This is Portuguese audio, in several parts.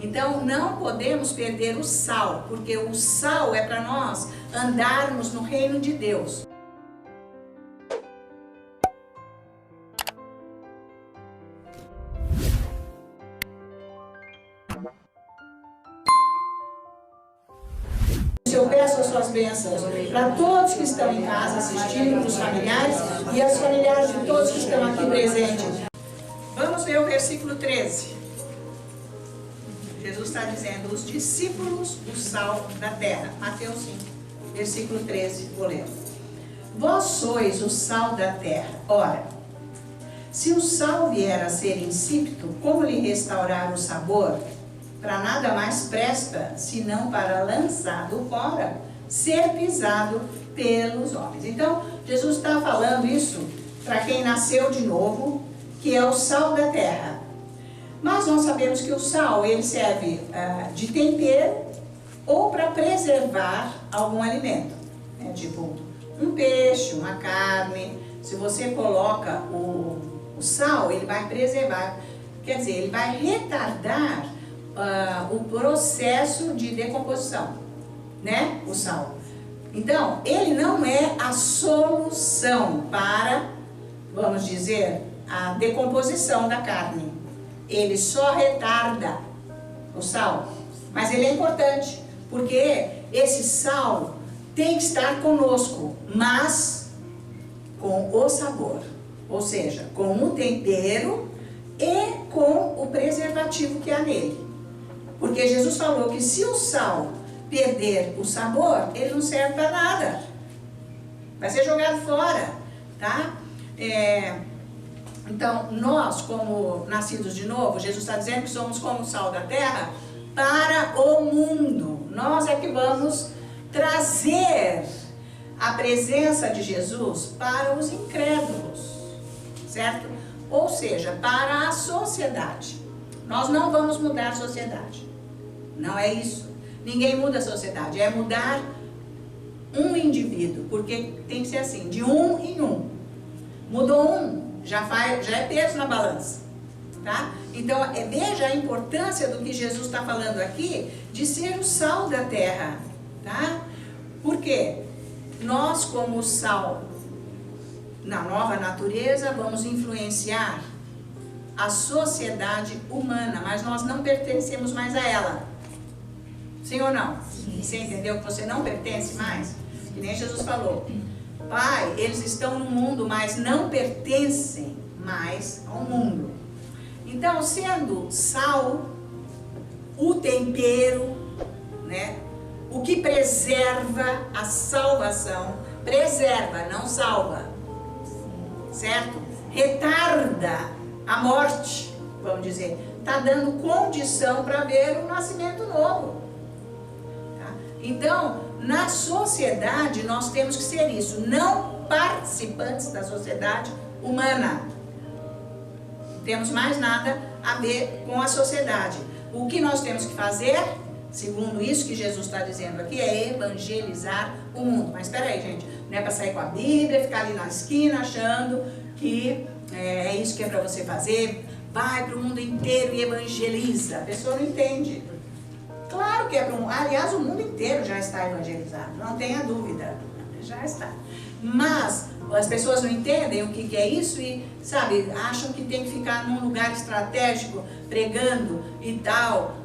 Então não podemos perder o sal, porque o sal é para nós andarmos no reino de Deus. Eu peço as suas bênçãos para todos que estão em casa assistindo, para os familiares e as familiares de todos que estão aqui presentes. Vamos ver o versículo 13. Jesus está dizendo, os discípulos, o sal da terra. Mateus 5, versículo 13, vou ler. Vós sois o sal da terra. Ora, se o sal vier a ser insípido, como lhe restaurar o sabor? Para nada mais presta, senão para lançado fora, ser pisado pelos homens. Então, Jesus está falando isso para quem nasceu de novo, que é o sal da terra. Mas nós sabemos que o sal, ele serve de tempero ou para preservar algum alimento. Né? Tipo, um peixe, uma carne. Se você coloca o sal, ele vai preservar. Quer dizer, ele vai retardar o processo de decomposição, né? O sal. Então, ele não é a solução para, vamos dizer, a decomposição da carne. Ele só retarda o sal. Mas ele é importante, porque esse sal tem que estar conosco, mas com o sabor. Ou seja, com o tempero e com o preservativo que há nele. Porque Jesus falou que se o sal perder o sabor, ele não serve para nada. Vai ser jogado fora, tá? Então, nós, como nascidos de novo, Jesus está dizendo que somos como o sal da terra para o mundo. Nós é que vamos trazer a presença de Jesus para os incrédulos, certo? Ou seja, para a sociedade. Nós não vamos mudar a sociedade. Não é isso. Ninguém muda a sociedade. É mudar um indivíduo. Porque tem que ser assim, de um em um. Mudou um, já é peso na balança. Tá? Então, veja a importância do que Jesus está falando aqui, de ser o sal da terra. Tá? Por quê? Nós, como sal na nova natureza, vamos influenciar a sociedade humana, mas nós não pertencemos mais a ela. Sim ou não? Sim. Você entendeu que você não pertence mais? Que nem Jesus falou. Pai, eles estão no mundo, mas não pertencem mais ao mundo. Então, sendo sal, o tempero, né? O que preserva a salvação, preserva, não salva. Certo? Retarda a morte, vamos dizer, está dando condição para ver o nascimento novo. Tá? Então, na sociedade, nós temos que ser isso, não participantes da sociedade humana. Não temos mais nada a ver com a sociedade. O que nós temos que fazer, segundo isso que Jesus está dizendo aqui, é evangelizar o mundo. Mas espera aí, gente, não é para sair com a Bíblia, ficar ali na esquina achando que é isso que é para você fazer, vai para o mundo inteiro e evangeliza. A pessoa não entende. Claro que é para o mundo, aliás, o mundo inteiro já está evangelizado, não tenha dúvida, já está. Mas as pessoas não entendem o que é isso e, sabe, acham que tem que ficar num lugar estratégico, pregando e tal.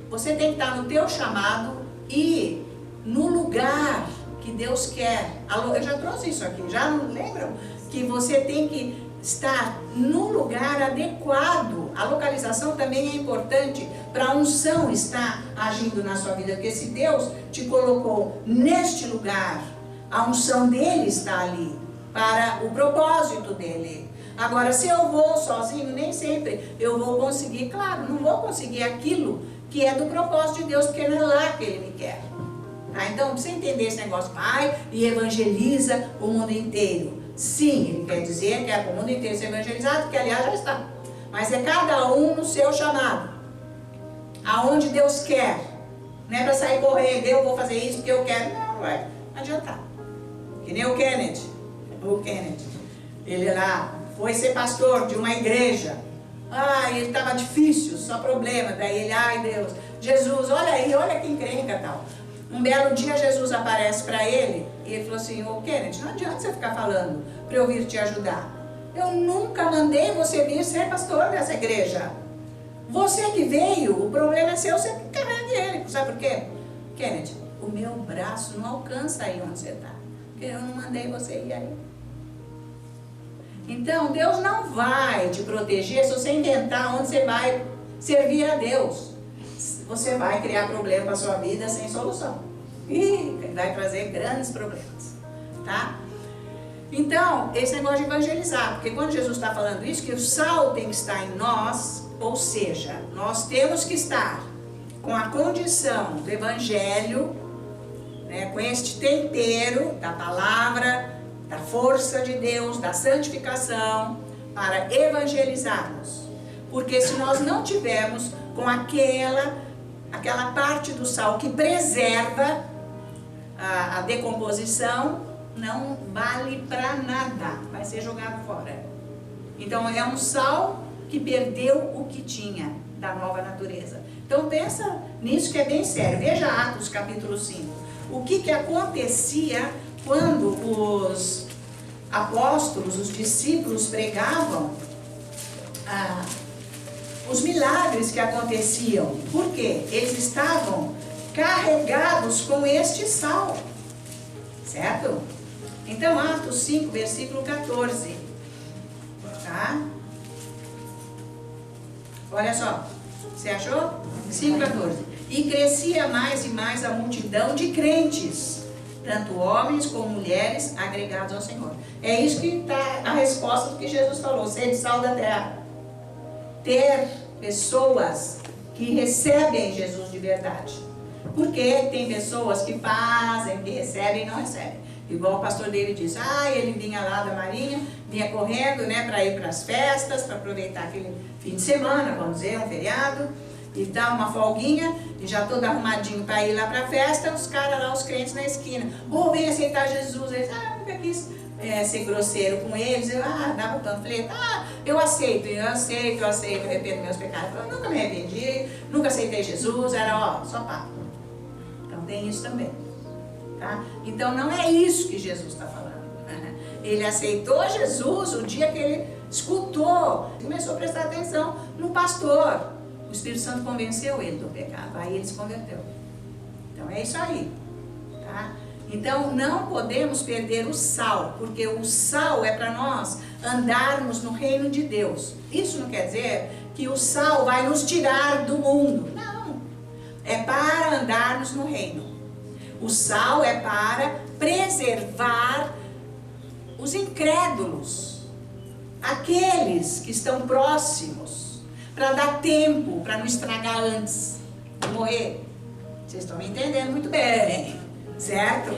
Você tem que estar no teu chamado e no lugar que Deus quer. Eu já trouxe isso aqui, já não lembram? Que você tem que estar no lugar adequado. A localização também é importante para a unção estar agindo na sua vida. Porque se Deus te colocou neste lugar, a unção dele está ali, para o propósito dele. Agora, se eu vou sozinho, nem sempre eu vou conseguir, claro, não vou conseguir aquilo que é do propósito de Deus, porque não é lá que ele me quer. Tá? Então, pra você entender esse negócio, vai e evangeliza o mundo inteiro. Sim, ele quer dizer que é para o mundo inteiro ser evangelizado, que aliás já está. Mas é cada um no seu chamado. Aonde Deus quer. Não é para sair correndo, eu vou fazer isso porque eu quero. Não vai adiantar. Que nem o Kennedy. Ele lá foi ser pastor de uma igreja. Ele estava difícil, só problema. Daí ele, ai Deus, Jesus, olha aí, olha que encrenca tal. Um belo dia Jesus aparece para ele e ele falou assim, ô Kennedy, não adianta você ficar falando para eu vir te ajudar. Eu nunca mandei você vir ser pastor dessa igreja. Você que veio, o problema é seu, você carrega ele. Sabe por quê? Kennedy, o meu braço não alcança aí onde você está. Porque eu não mandei você ir aí. Então, Deus não vai te proteger se você inventar onde você vai servir a Deus. Você vai criar problema para a sua vida sem solução. E vai trazer grandes problemas. Tá? Então, esse negócio de evangelizar. Porque quando Jesus está falando isso, que o sal tem que estar em nós, ou seja, nós temos que estar com a condição do evangelho, né, com este tempero da palavra, da força de Deus, da santificação, para evangelizarmos. Porque se nós não tivermos com aquela parte do sal que preserva a decomposição, não vale para nada, vai ser jogado fora. Então é um sal que perdeu o que tinha da nova natureza. Então pensa nisso que é bem sério. Veja Atos capítulo 5. O que acontecia quando os apóstolos, os discípulos pregavam, os milagres que aconteciam. Por quê? Eles estavam carregados com este sal. Certo? Então, Atos 5, versículo 14. Tá? Olha só. Você achou? 5,14. E crescia mais e mais a multidão de crentes, tanto homens como mulheres, agregados ao Senhor. É isso que está a resposta do que Jesus falou: ser sal da terra. Ter pessoas que recebem Jesus de verdade. Porque tem pessoas que fazem, que recebem e não recebem. Igual o pastor David diz, ele vinha lá da Marinha, vinha correndo, né, para ir para as festas, para aproveitar aquele fim de semana, vamos dizer, um feriado, e dá uma folguinha, e já todo arrumadinho para ir lá para a festa, os caras lá, os crentes na esquina, vem aceitar Jesus. Eles, nunca quis ser grosseiro com eles, eu dava o panfleto, eu aceito, arrependo meus pecados. Eu nunca me arrependi, nunca aceitei Jesus, era só papo. Então tem isso também. Tá? Então não é isso que Jesus está falando. Ele aceitou Jesus o dia que ele escutou, começou a prestar atenção no pastor. O Espírito Santo convenceu ele do pecado, aí ele se converteu. Então é isso aí. Tá? Então não podemos perder o sal, porque o sal é para nós andarmos no reino de Deus. Isso não quer dizer que o sal vai nos tirar do mundo. Não. É para andarmos no reino. O sal é para preservar os incrédulos, aqueles que estão próximos, para dar tempo, para não estragar antes de morrer. Vocês estão me entendendo muito bem, certo?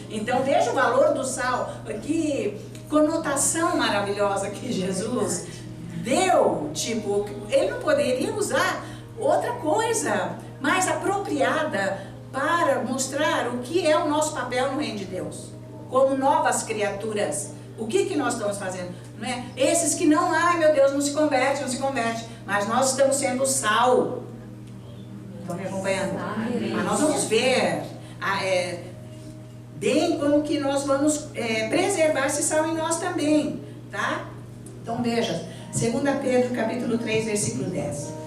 Então veja o valor do sal, que conotação maravilhosa que Jesus deu, tipo, ele não poderia usar outra coisa mais apropriada para mostrar o que é o nosso papel no reino de Deus, como novas criaturas. O que nós estamos fazendo? Não é? Esses que não, meu Deus, não se converte, mas nós estamos sendo sal. Estão me acompanhando? Mas nós vamos ver bem como que nós vamos preservar esse sal em nós também, tá? Então veja, 2 Pedro capítulo 3, versículo 10.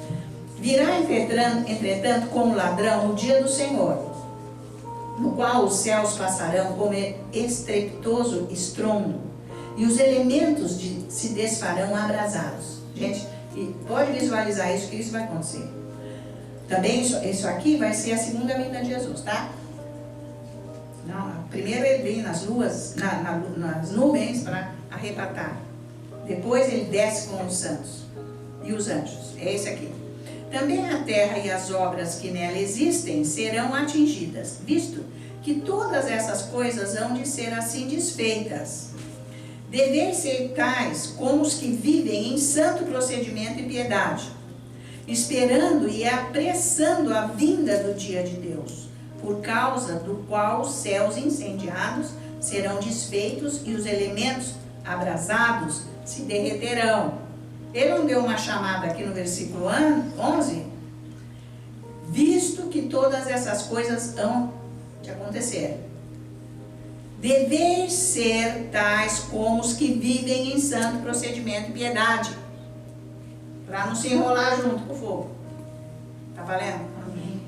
Virá, entretanto, como ladrão o dia do Senhor, no qual os céus passarão como estrepitoso estrondo, e os elementos se desfarão abrasados. Gente, pode visualizar isso, que isso vai acontecer. Também isso aqui vai ser a segunda vinda de Jesus, tá? Não, primeiro ele vem nas nuvens para arrebatar. Depois ele desce com os santos e os anjos. É esse aqui. Também a terra e as obras que nela existem serão atingidas, visto que todas essas coisas hão de ser assim desfeitas. Deveis ser tais como os que vivem em santo procedimento e piedade, esperando e apressando a vinda do dia de Deus, por causa do qual os céus incendiados serão desfeitos e os elementos abrasados se derreterão. Ele não deu uma chamada aqui no versículo 11? Visto que todas essas coisas hão de acontecer, deveis ser tais como os que vivem em santo procedimento e piedade, para não se enrolar junto com o fogo. Tá valendo? Amém.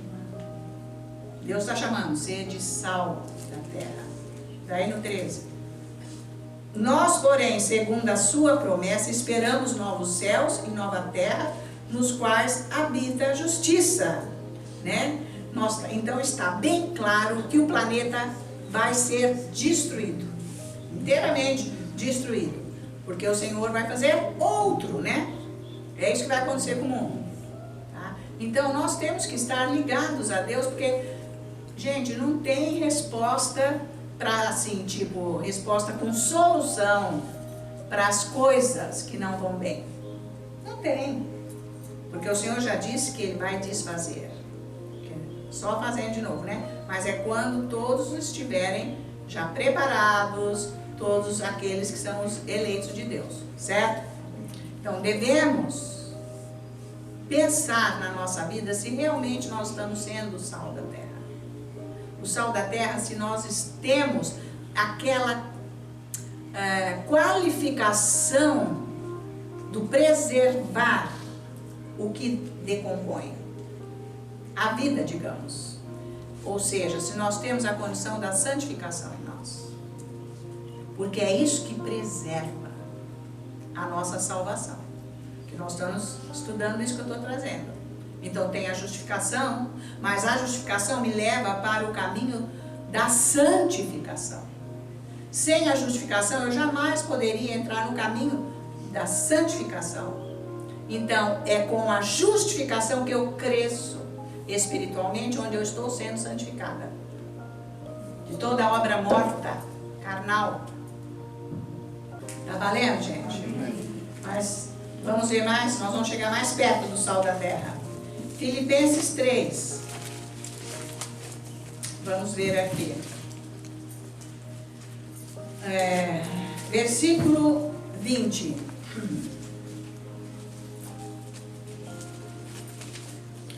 Deus está chamando, sede sal da terra. Daí no 13. Nós, porém, segundo a sua promessa, esperamos novos céus e nova terra, nos quais habita a justiça. Né? Então está bem claro que o planeta vai ser destruído, inteiramente destruído, porque o Senhor vai fazer outro, né? É isso que vai acontecer com o mundo, tá? Então nós temos que estar ligados a Deus, porque, gente, não tem resposta para, assim, tipo, resposta com solução para as coisas que não vão bem. Não tem, porque o Senhor já disse que Ele vai desfazer. Só fazendo de novo, né? Mas é quando todos estiverem já preparados, todos aqueles que são os eleitos de Deus, certo? Então devemos pensar na nossa vida se realmente nós estamos sendo o sal da terra. O sal da terra, se nós temos aquela qualificação do preservar o que decompõe. A vida, digamos. Ou seja, se nós temos a condição da santificação em nós. Porque é isso que preserva a nossa salvação. Que nós estamos estudando isso que eu estou trazendo. Então tem a justificação, mas a justificação me leva para o caminho da santificação. Sem a justificação eu jamais poderia entrar no caminho da santificação. Então é com a justificação que eu cresço espiritualmente, onde eu estou sendo santificada de toda obra morta, carnal. Tá valendo, gente? Mas vamos ver mais, nós vamos chegar mais perto do sal da terra. Filipenses 3. Vamos ver aqui. Versículo 20.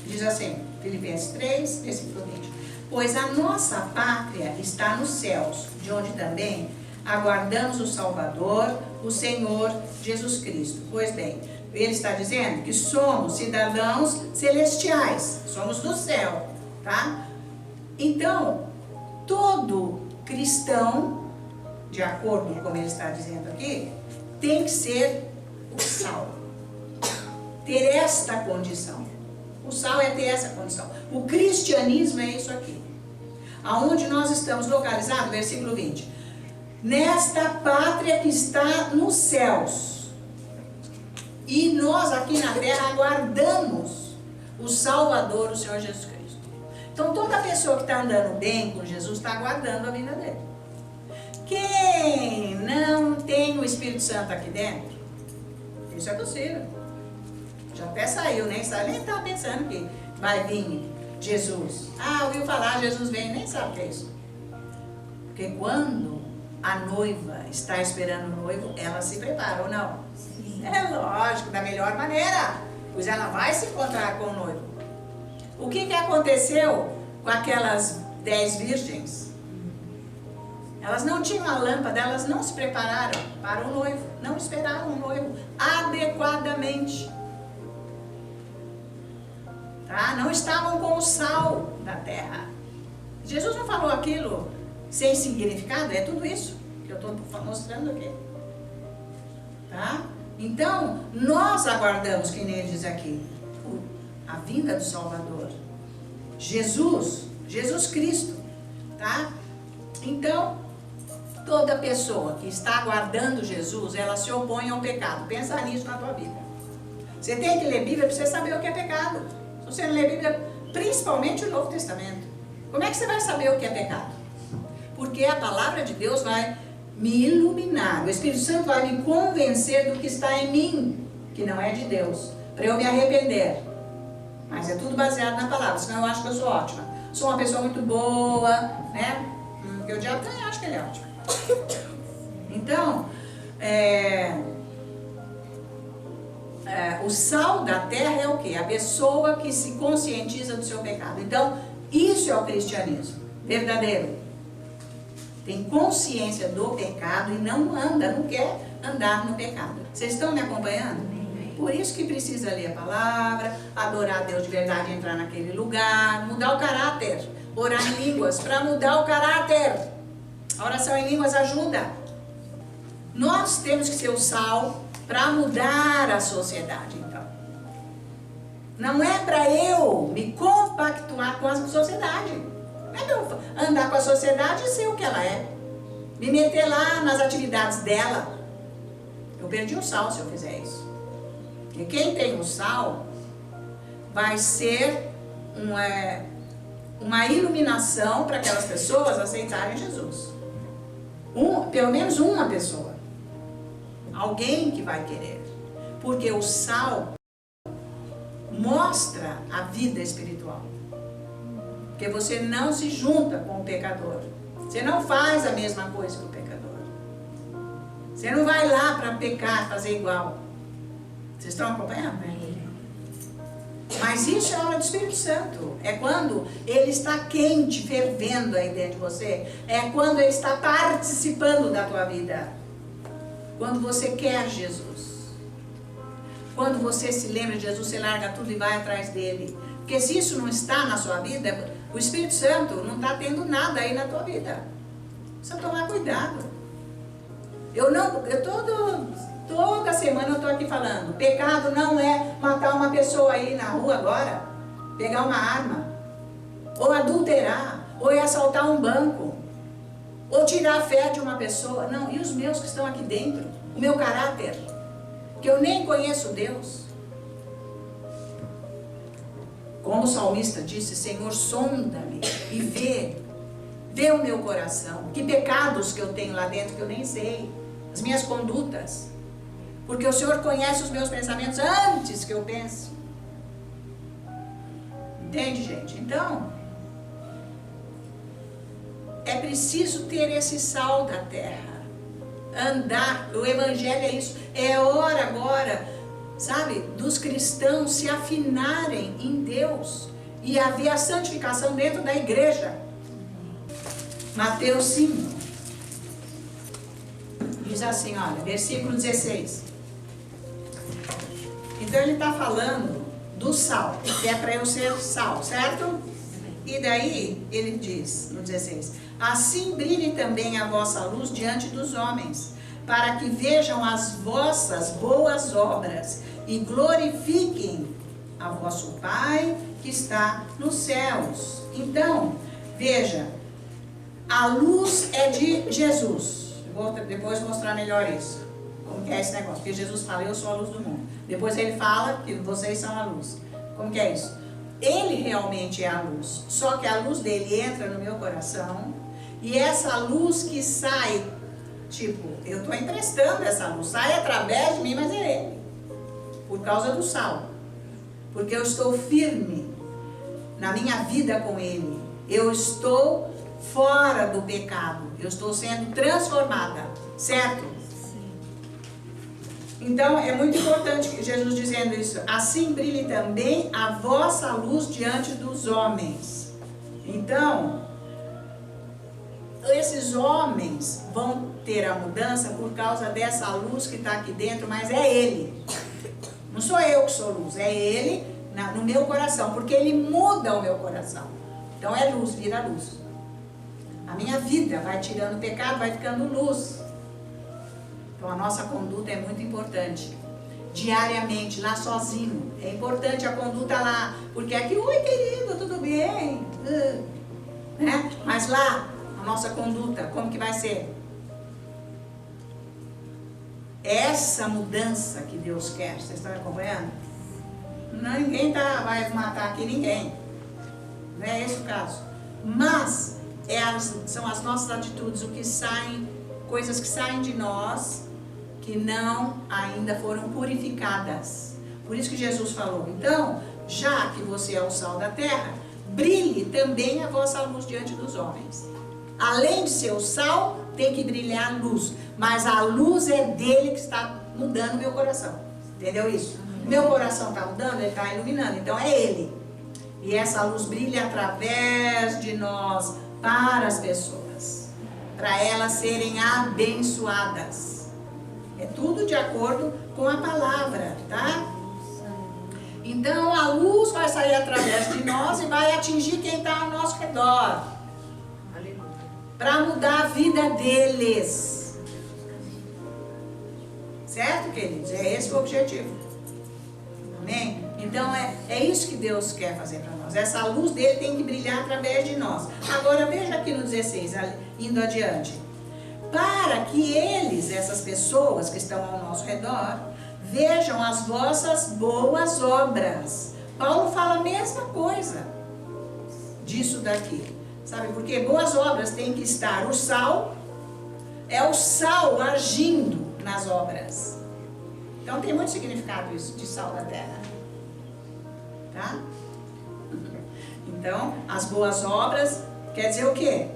Diz assim, Filipenses 3, versículo 20. Pois a nossa pátria está nos céus, de onde também aguardamos o Salvador, o Senhor Jesus Cristo. Pois bem, ele está dizendo que somos cidadãos celestiais, somos do céu, tá? Então, todo cristão, de acordo com como ele está dizendo aqui, tem que ser o sal, ter esta condição. O sal é ter essa condição. O cristianismo é isso aqui. Aonde nós estamos localizados, versículo 20. Nesta pátria que está nos céus. E nós aqui na terra aguardamos o Salvador, o Senhor Jesus Cristo. Então toda pessoa que está andando bem com Jesus está aguardando a vinda dele. Quem não tem o Espírito Santo aqui dentro, isso é possível. Já até saiu, nem estava pensando que vai vir Jesus. Ah, ouviu falar, Jesus vem, nem sabe o que é isso. Porque quando a noiva está esperando o noivo, ela se prepara ou não? Sim. É lógico, da melhor maneira, pois ela vai se encontrar com o noivo. O que aconteceu com aquelas 10 virgens? Elas não tinham a lâmpada, elas não se prepararam para o noivo, não esperaram o noivo adequadamente. Tá? Não estavam com o sal da terra. Jesus não falou aquilo sem significado, é tudo isso que eu estou mostrando aqui. Tá? Então, nós aguardamos, que nem ele diz aqui, a vinda do Salvador. Jesus Cristo. Tá? Então, toda pessoa que está aguardando Jesus, ela se opõe ao pecado. Pensa nisso na tua vida. Você tem que ler Bíblia para você saber o que é pecado. Se você não lê Bíblia, principalmente o Novo Testamento, como é que você vai saber o que é pecado? Porque a palavra de Deus vai me iluminar, o Espírito Santo vai me convencer do que está em mim, que não é de Deus, para eu me arrepender. Mas é tudo baseado na palavra, senão eu acho que eu sou ótima. Sou uma pessoa muito boa, né? Porque o diabo também acha que ele é ótimo. Então, o sal da terra é o quê? A pessoa que se conscientiza do seu pecado. Então, isso é o cristianismo verdadeiro. Tem consciência do pecado e não quer andar no pecado. Vocês estão me acompanhando? Por isso que precisa ler a palavra, adorar a Deus de verdade, entrar naquele lugar, mudar o caráter, orar em línguas para mudar o caráter. A oração em línguas ajuda. Nós temos que ser o sal para mudar a sociedade, então. Não é para eu me compactuar com a sociedade. Não é para eu andar com a sociedade e ser o que ela é. Me meter lá nas atividades dela. Eu perdi o sal se eu fizer isso. E quem tem o sal vai ser uma iluminação para aquelas pessoas aceitarem Jesus. Pelo menos uma pessoa. Alguém que vai querer. Porque o sal mostra a vida espiritual. Porque você não se junta com o pecador. Você não faz a mesma coisa que o pecador. Você não vai lá para pecar, fazer igual. Vocês estão acompanhando? Mas isso é a obra do Espírito Santo. É quando ele está quente, fervendo aí dentro de você. É quando ele está participando da tua vida. Quando você quer Jesus. Quando você se lembra de Jesus, você larga tudo e vai atrás dele. Porque se isso não está na sua vida, o Espírito Santo não está tendo nada aí na tua vida. Precisa tomar cuidado. Toda semana eu estou aqui falando, pecado não é matar uma pessoa aí na rua agora, pegar uma arma, ou adulterar, ou é assaltar um banco, ou tirar a fé de uma pessoa. Não, e os meus que estão aqui dentro, o meu caráter, que eu nem conheço Deus. Como o salmista disse, Senhor, sonda-me e vê o meu coração, que pecados que eu tenho lá dentro que eu nem sei, as minhas condutas. Porque o Senhor conhece os meus pensamentos antes que eu pense. Entende, gente? Então, é preciso ter esse sal da terra. Andar, o Evangelho é isso. É hora agora, sabe, dos cristãos se afinarem em Deus e haver a santificação dentro da igreja. Mateus 5. Diz assim, olha, versículo 16. Então ele está falando do sal, que é para eu ser sal, certo? E daí ele diz, no 16, assim brilhe também a vossa luz diante dos homens, para que vejam as vossas boas obras e glorifiquem a vosso Pai que está nos céus. Então, veja, a luz é de Jesus. Vou depois mostrar melhor isso. Como que é esse negócio? Porque Jesus fala, eu sou a luz do mundo. Depois ele fala que vocês são a luz. Como que é isso? Ele realmente é a luz. Só que a luz dele entra no meu coração. E essa luz que sai, tipo, eu estou emprestando essa luz. Sai através de mim, mas é ele. Por causa do sal. Porque eu estou firme na minha vida com ele. Eu estou fora do pecado. Eu estou sendo transformada. Certo? Então, é muito importante Jesus dizendo isso. Assim brilhe também a vossa luz diante dos homens. Então, esses homens vão ter a mudança por causa dessa luz que está aqui dentro, mas é Ele. Não sou eu que sou luz, é Ele no meu coração, porque Ele muda o meu coração. Então, é luz, vira luz. A minha vida vai tirando o pecado, vai ficando luz. Então a nossa conduta é muito importante. Diariamente, lá sozinho. É importante a conduta lá. Porque aqui, oi querido, tudo bem? Né? Mas lá, a nossa conduta, como que vai ser? Essa mudança que Deus quer. Vocês estão acompanhando? Ninguém vai matar aqui ninguém. Não é esse o caso. Mas são as nossas atitudes, o que saem, coisas que saem de nós, que não ainda foram purificadas. Por isso que Jesus falou, então, já que você é o sal da terra, brilhe também a vossa luz diante dos homens. Além de ser o sal, tem que brilhar a luz. Mas a luz é dele que está mudando o meu coração. Entendeu isso? Meu coração está mudando, ele está iluminando, então é ele. E essa luz brilha através de nós para as pessoas, para elas serem abençoadas. É tudo de acordo com a palavra, tá? Então a luz vai sair através de nós e vai atingir quem está ao nosso redor, para mudar a vida deles. Certo, queridos? É esse o objetivo. Amém? Então é isso que Deus quer fazer para nós. Essa luz dele tem que brilhar através de nós. Agora veja aqui no 16, indo adiante. Para que eles, essas pessoas que estão ao nosso redor, vejam as vossas boas obras. Paulo fala a mesma coisa disso daqui. Sabe por quê? Boas obras tem que estar o sal, é o sal agindo nas obras. Então tem muito significado isso de sal da terra. Tá? Então, as boas obras quer dizer o quê?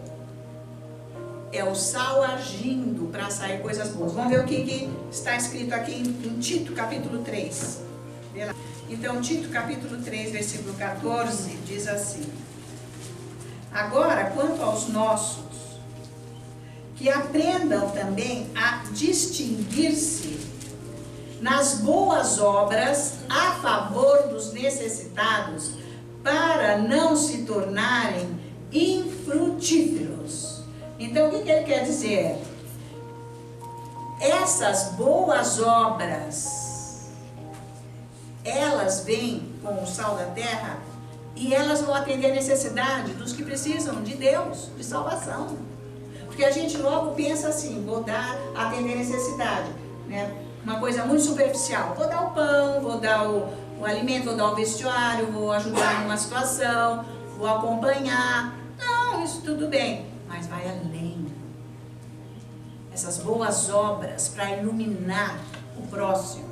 É o sal agindo para sair coisas boas. Vamos ver o que está escrito aqui em Tito, capítulo 3. Então, Tito, capítulo 3, versículo 14, diz assim: agora, quanto aos nossos, que aprendam também a distinguir-se nas boas obras a favor dos necessitados, para não se tornarem infrutíferos. Então, o que ele quer dizer? Essas boas obras, elas vêm com o sal da terra e elas vão atender a necessidade dos que precisam de Deus, de salvação. Porque a gente logo pensa assim, vou atender a necessidade, né? Uma coisa muito superficial, vou dar o pão, vou dar o alimento, vou dar o vestuário, vou ajudar em uma situação, vou acompanhar. Não, isso tudo bem, mas vai além. Essas boas obras para iluminar o próximo.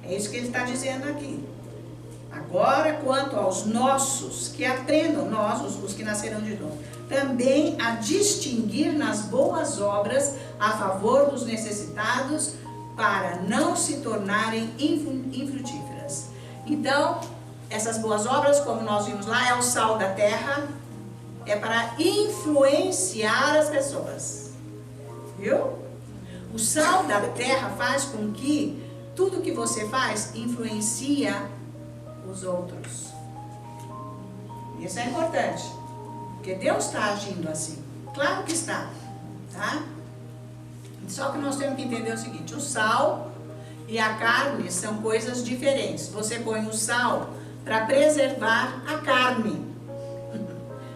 É isso que ele está dizendo aqui. Agora, quanto aos nossos, que aprendam, nós, os que nasceram de novo, também a distinguir nas boas obras a favor dos necessitados, para não se tornarem infrutíferas. Então, essas boas obras, como nós vimos lá, é o sal da terra, é para influenciar as pessoas. Viu? O sal da terra faz com que tudo que você faz influencia os outros. Isso é importante, porque Deus está agindo assim. Claro que está, tá? Só que nós temos que entender o seguinte: o sal e a carne são coisas diferentes. Você põe o sal para preservar a carne,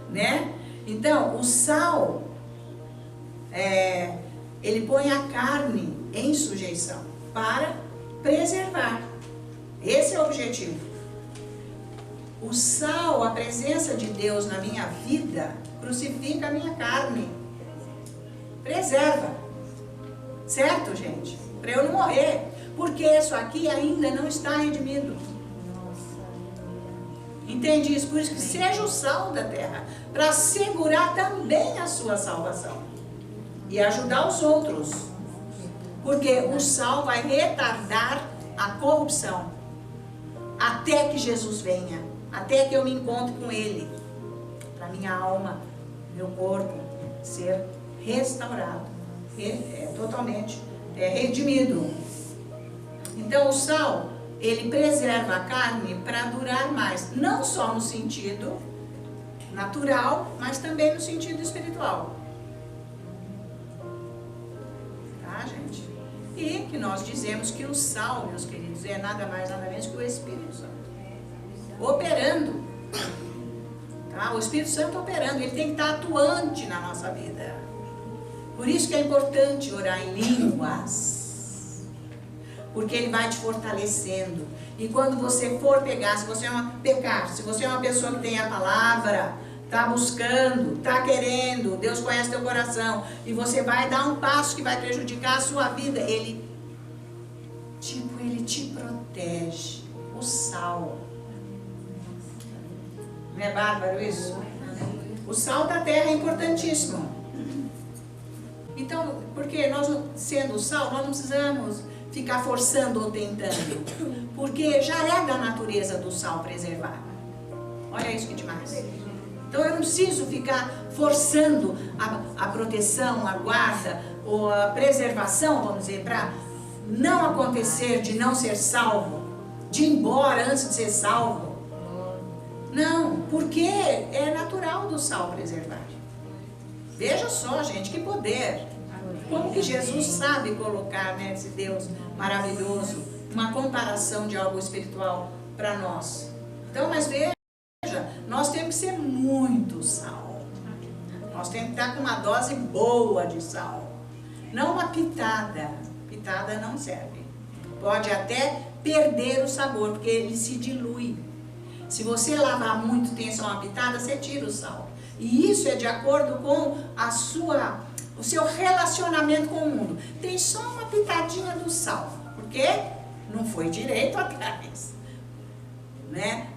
né? Então, o sal, ele põe a carne em sujeição para preservar. Esse é o objetivo. O sal, a presença de Deus na minha vida, crucifica a minha carne. Preserva. Certo, gente? Para eu não morrer. Porque isso aqui ainda não está redimido. Entende isso? Por isso que seja o sal da terra, para segurar também a sua salvação e ajudar os outros. Porque o sal vai retardar a corrupção até que Jesus venha, até que eu me encontre com Ele, para minha alma, meu corpo ser restaurado, totalmente redimido. Então o sal, ele preserva a carne para durar mais, não só no sentido natural, mas também no sentido espiritual. Tá, gente? E que nós dizemos que o sal, meus queridos, é nada mais, nada menos que o Espírito Santo operando. Tá? O Espírito Santo operando, ele tem que estar atuante na nossa vida. Por isso que é importante orar em línguas, porque ele vai te fortalecendo. E quando você for pegar, se você é uma pessoa que tem a palavra, está buscando, está querendo, Deus conhece teu coração, e você vai dar um passo que vai prejudicar a sua vida, ele te protege. O sal. Não é bárbaro isso? O sal da terra é importantíssimo. Então, porque nós, sendo sal, nós não precisamos ficar forçando ou tentando, porque já é da natureza do sal preservar. Olha isso que demais. Então eu não preciso ficar forçando a proteção, a guarda, ou a preservação, vamos dizer, para não acontecer de não ser salvo, de ir embora antes de ser salvo. Não, porque é natural do sal preservar. Veja só, gente, que poder. Como que Jesus sabe colocar, né, esse Deus maravilhoso, uma comparação de algo espiritual para nós. Então, mas veja, nós temos que ser muito sal. Nós temos que estar com uma dose boa de sal. Não uma pitada. Pitada não serve. Pode até perder o sabor, porque ele se dilui. Se você lavar muito, tem só uma pitada, você tira o sal. E isso é de acordo com o seu relacionamento com o mundo. Tem só uma pitadinha do sal. Por quê? Não foi direito atrás. Né?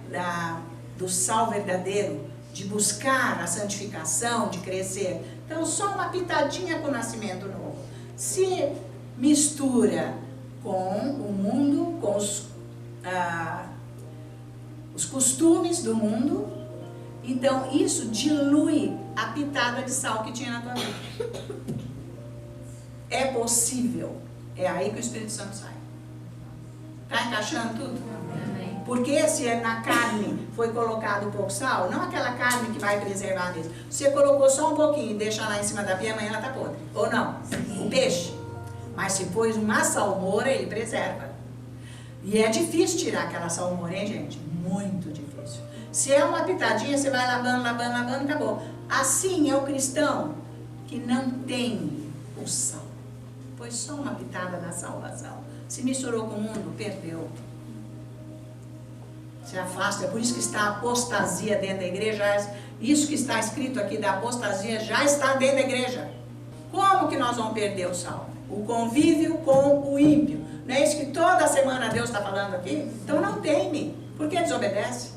Do sal verdadeiro, de buscar a santificação, de crescer. Então, só uma pitadinha com o nascimento novo. Se mistura com o mundo, com os costumes do mundo, então isso dilui a pitada de sal que tinha na tua vida. É possível. É aí que o Espírito Santo sai. Está encaixando tudo? Amém. Porque se na carne foi colocado um pouco sal, não aquela carne que vai preservar mesmo. Você colocou só um pouquinho e deixa lá em cima da pia, amanhã ela está podre. Ou não? Sim. O peixe. Mas se pôs uma salmoura, ele preserva. E é difícil tirar aquela salmoura, hein, gente? Muito difícil. Se é uma pitadinha, você vai lavando, lavando, lavando, acabou. Assim é o cristão que não tem o sal. Foi só uma pitada da salvação. Se misturou com o mundo, perdeu. Se afasta. É por isso que está a apostasia dentro da igreja. Isso que está escrito aqui da apostasia já está dentro da igreja. Como que nós vamos perder o sal? O convívio com o ímpio. Não é isso que toda semana Deus está falando aqui? Então não teme. Por que desobedece?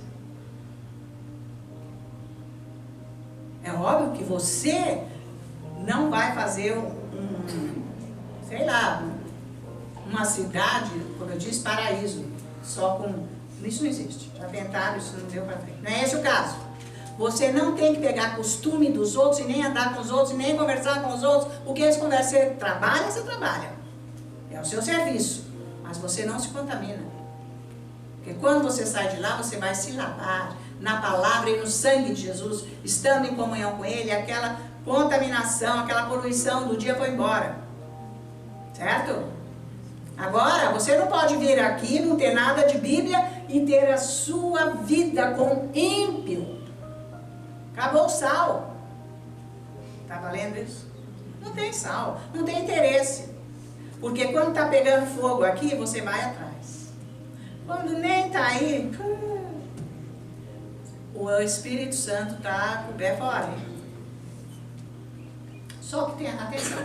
É óbvio que você não vai fazer sei lá, uma cidade, como eu disse, paraíso, só com... Isso não existe. Já tentaram, isso não deu para frente. Não é esse o caso. Você não tem que pegar costume dos outros e nem andar com os outros e nem conversar com os outros. O que eles conversam, você trabalha. É o seu serviço. Mas você não se contamina. Porque quando você sai de lá, você vai se lavar na palavra e no sangue de Jesus, estando em comunhão com Ele, aquela contaminação, aquela poluição do dia foi embora. Certo? Agora, você não pode vir aqui, não ter nada de Bíblia e ter a sua vida com ímpio. Acabou o sal. Tá valendo isso? Não tem sal, não tem interesse. Porque quando tá pegando fogo aqui, você vai atrás. Quando nem tá aí, o Espírito Santo tá com o pé fora. Só que tenha atenção.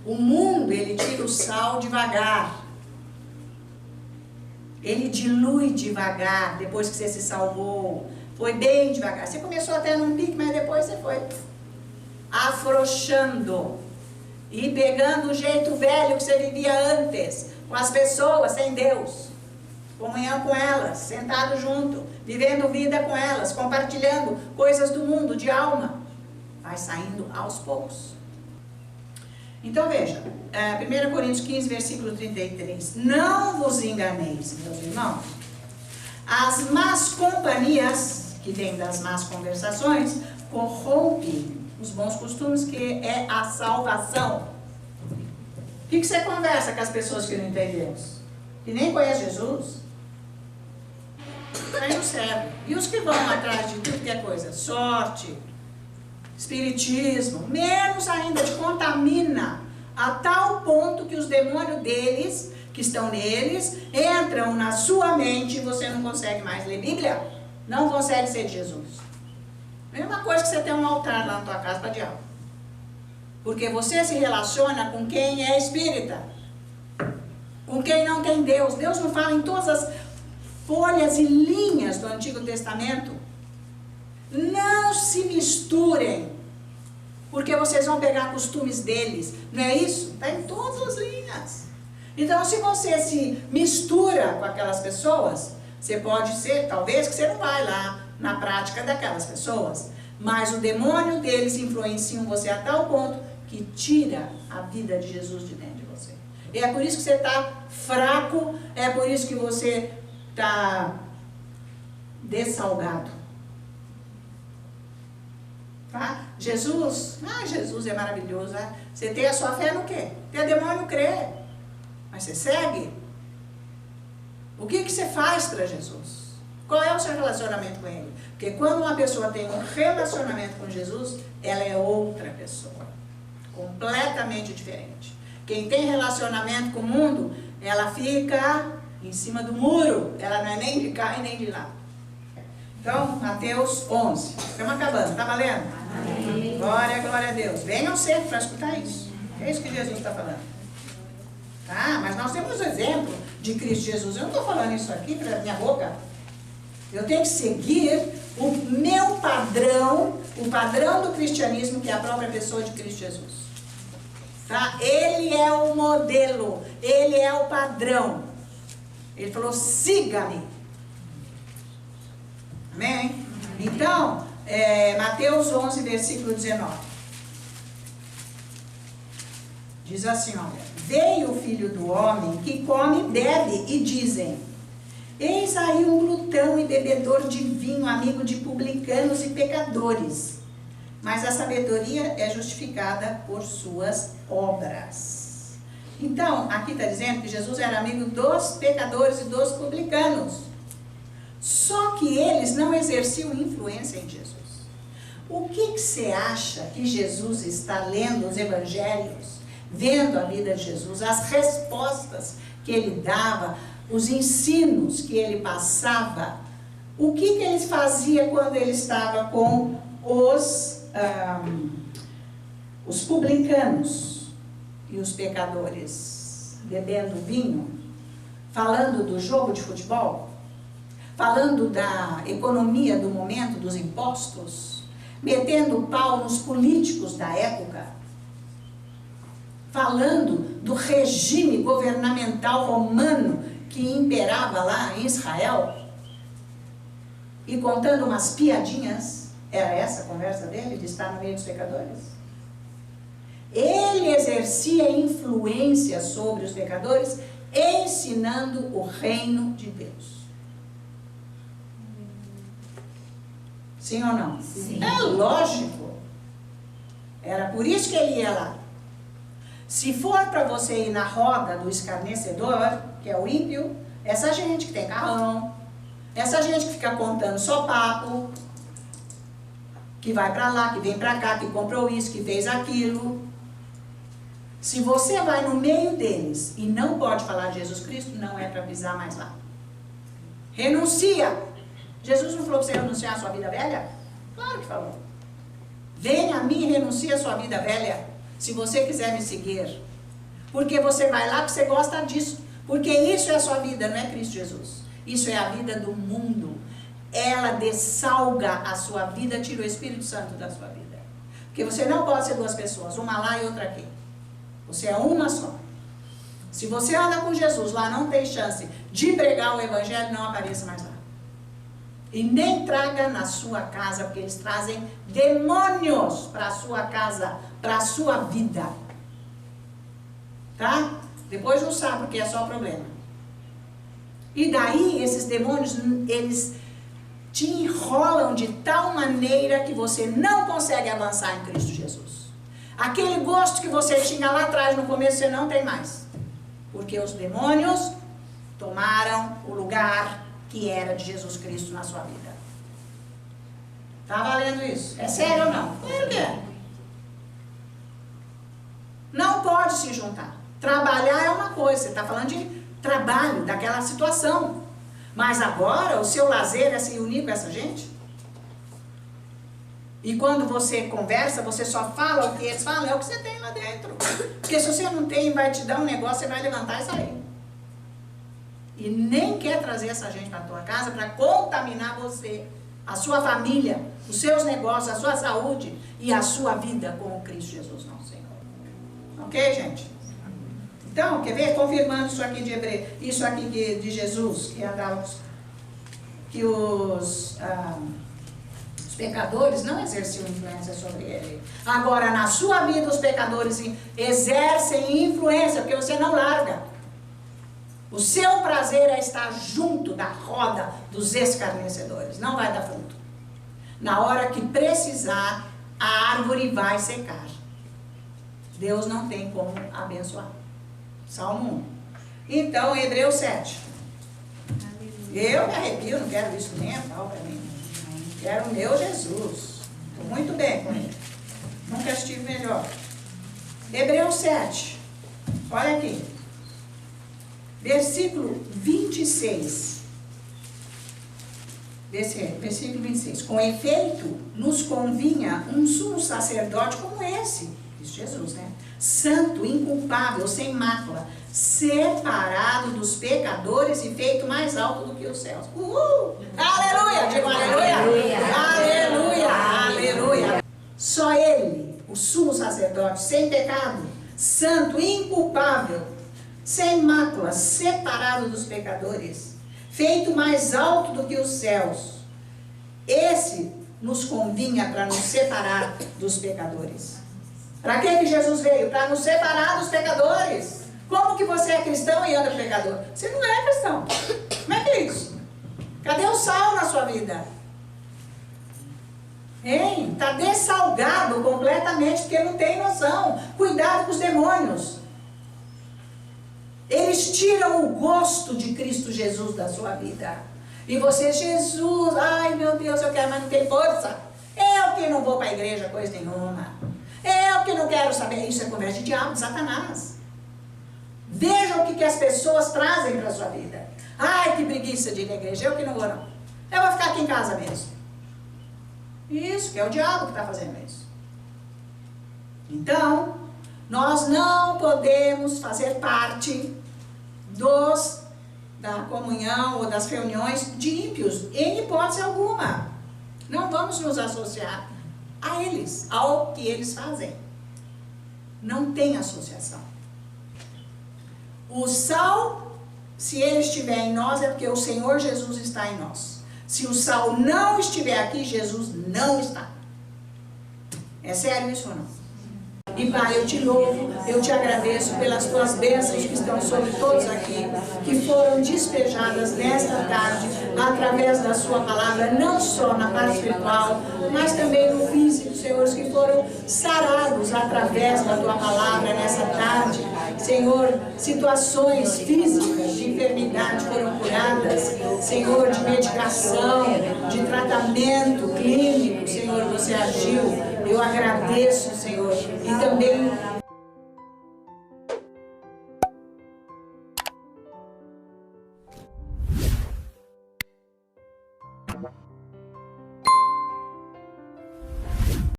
O mundo, ele tira o sal devagar. Ele dilui devagar, depois que você se salvou. Foi bem devagar. Você começou até num pique, mas depois você foi afrouxando. E pegando o jeito velho que você vivia antes. Com as pessoas, sem Deus. Comunhão com elas, sentado junto. Vivendo vida com elas, compartilhando coisas do mundo, de alma. Vai saindo aos poucos. Então veja, 1 Coríntios 15, versículo 33. Não vos enganeis, meus irmãos. As más companhias, que vêm das más conversações, corrompem os bons costumes, que é a salvação. O que você conversa com as pessoas que não entendem Deus? Que nem conhecem Jesus? Aí não serve. E os que vão atrás de tudo que é coisa? Sorte, espiritismo, menos ainda, te contamina a tal ponto que os demônios deles, que estão neles, entram na sua mente e você não consegue mais ler Bíblia, não consegue ser de Jesus. Mesma coisa que você tem um altar lá na tua casa para diabo. Porque você se relaciona com quem é espírita, com quem não tem Deus. Deus não fala em todas as folhas e linhas do Antigo Testamento. Não se misturem porque vocês vão pegar costumes deles. Não é isso? Está em todas as linhas. Então, se você se mistura com aquelas pessoas, você pode ser, talvez, que você não vai lá na prática daquelas pessoas, mas o demônio deles influencia você a tal ponto que tira a vida de Jesus de dentro de você. E é por isso que você está fraco, é por isso que você está dessalgado. Tá? Jesus é maravilhoso. Você tem a sua fé no quê? Tem demônio crê. Mas você segue? O que você faz para Jesus? Qual é o seu relacionamento com Ele? Porque quando uma pessoa tem um relacionamento com Jesus, ela é outra pessoa. Completamente diferente. Quem tem relacionamento com o mundo, ela fica em cima do muro. Ela não é nem de cá e nem de lá. Então, Mateus 11. Estamos acabando. Está valendo? Amém. Glória a Deus. Venham sempre para escutar isso. É isso que Jesus está falando. Tá? Mas nós temos exemplo de Cristo Jesus. Eu não estou falando isso aqui para minha boca. Eu tenho que seguir o meu padrão, o padrão do cristianismo, que é a própria pessoa de Cristo Jesus. Tá? Ele é o modelo, ele é o padrão. Ele falou, siga-me. Amém? Então, Mateus 11, versículo 19. Diz assim, olha. Veio o Filho do Homem que come e bebe, e dizem, eis aí um glutão e bebedor de vinho, amigo de publicanos e pecadores. Mas a sabedoria é justificada por suas obras. Então, aqui está dizendo que Jesus era amigo dos pecadores e dos publicanos. Só que eles não exerciam influência em Jesus. O que você acha que Jesus está lendo os evangelhos? Vendo a vida de Jesus, as respostas que ele dava, os ensinos que ele passava, o que ele fazia quando ele estava com os publicanos e os pecadores, bebendo vinho, falando do jogo de futebol, falando da economia do momento, dos impostos, metendo o pau nos políticos da época, falando do regime governamental romano que imperava lá em Israel, e contando umas piadinhas. Era essa a conversa dele, de estar no meio dos pecadores? Ele exercia influência sobre os pecadores, ensinando o reino de Deus. Sim ou não? Sim. É lógico. Era por isso que ele ia lá. Se for para você ir na roda do escarnecedor, que é o ímpio, essa gente que tem carrão, essa gente que fica contando só papo, que vai para lá, que vem para cá, que comprou isso, que fez aquilo. Se você vai no meio deles e não pode falar de Jesus Cristo, não é para pisar mais lá. Renuncia. Jesus não falou para você renunciar à sua vida velha? Claro que falou. Venha a mim e renuncie à sua vida velha, se você quiser me seguir. Porque você vai lá porque você gosta disso. Porque isso é a sua vida, não é Cristo Jesus. Isso é a vida do mundo. Ela dessalga a sua vida, tira o Espírito Santo da sua vida. Porque você não pode ser duas pessoas, uma lá e outra aqui. Você é uma só. Se você anda com Jesus, lá não tem chance de pregar o Evangelho, não apareça mais lá. E nem traga na sua casa, porque eles trazem demônios para a sua casa, para a sua vida. Tá? Depois não sabe porque é só problema. E daí, esses demônios, eles te enrolam de tal maneira que você não consegue avançar em Cristo Jesus. Aquele gosto que você tinha lá atrás, no começo, você não tem mais. Porque os demônios tomaram o lugar que era de Jesus Cristo na sua vida. Tá valendo isso? É sério ou não? Claro que é. Não pode se juntar. Trabalhar é uma coisa, você está falando de trabalho, daquela situação. Mas agora, o seu lazer é se unir com essa gente? E quando você conversa, você só fala o que eles falam, é o que você tem lá dentro. Porque se você não tem, vai te dar um negócio, você vai levantar e sair. E nem quer trazer essa gente para a tua casa para contaminar você a sua família, os seus negócios, a sua saúde e a sua vida com o Cristo Jesus, nosso Senhor. Ok, gente? Então, quer ver? Confirmando isso aqui de Hebreu, isso aqui de Jesus, que andava, que os pecadores não exerciam influência sobre ele. Agora, na sua vida, os pecadores exercem influência, porque você não larga. O seu prazer é estar junto da roda dos escarnecedores. Não vai dar fruto. Na hora que precisar, a árvore vai secar. Deus não tem como abençoar. Salmo 1. Então, Hebreus 7. Eu me arrepio, não quero isso nem a pau para mim. Quero o meu Jesus. Estou muito bem com ele. Nunca estive melhor. Hebreus 7. Olha aqui. Versículo 26. Versículo 26. Com efeito, nos convinha um sumo sacerdote como esse. Jesus, né? Santo, inculpável, sem mácula, separado dos pecadores e feito mais alto do que os céus. Aleluia! Digo aleluia! Aleluia! Aleluia! Só ele, o sumo sacerdote, sem pecado, santo, inculpável, sem mácula, separado dos pecadores, feito mais alto do que os céus. Esse nos convinha para nos separar dos pecadores. Para que Jesus veio? Para nos separar dos pecadores. Como que você é cristão e anda pecador? Você não é cristão. Como é que é isso? Cadê o sal na sua vida? Hein? Está dessalgado completamente porque não tem noção. Cuidado com os demônios. Eles tiram o gosto de Cristo Jesus da sua vida. E você, Jesus, ai meu Deus, eu quero, mas não tem força. Eu que não vou para a igreja, coisa nenhuma. Eu que não quero saber, isso é conversa de diabo, de Satanás. Veja o que as pessoas trazem para a sua vida. Ai, que preguiça de ir na igreja, eu que não vou não. Eu vou ficar aqui em casa mesmo. Isso, que é o diabo que está fazendo isso. Então, nós não podemos fazer parte da comunhão ou das reuniões de ímpios, em hipótese alguma. Não vamos nos associar a eles, ao que eles fazem. Não tem associação. O sal, se ele estiver em nós, é porque o Senhor Jesus está em nós. Se o sal não estiver aqui, Jesus não está. É sério isso ou não? E Pai, eu te louvo, eu te agradeço pelas tuas bênçãos que estão sobre todos aqui, que foram despejadas nesta tarde, através da sua palavra, não só na parte espiritual, mas também no físico, Senhor, que foram sarados através da tua palavra nessa tarde. Senhor, situações físicas de enfermidade foram curadas, Senhor, de medicação, de tratamento clínico, Senhor, você agiu. Eu agradeço, Senhor, e também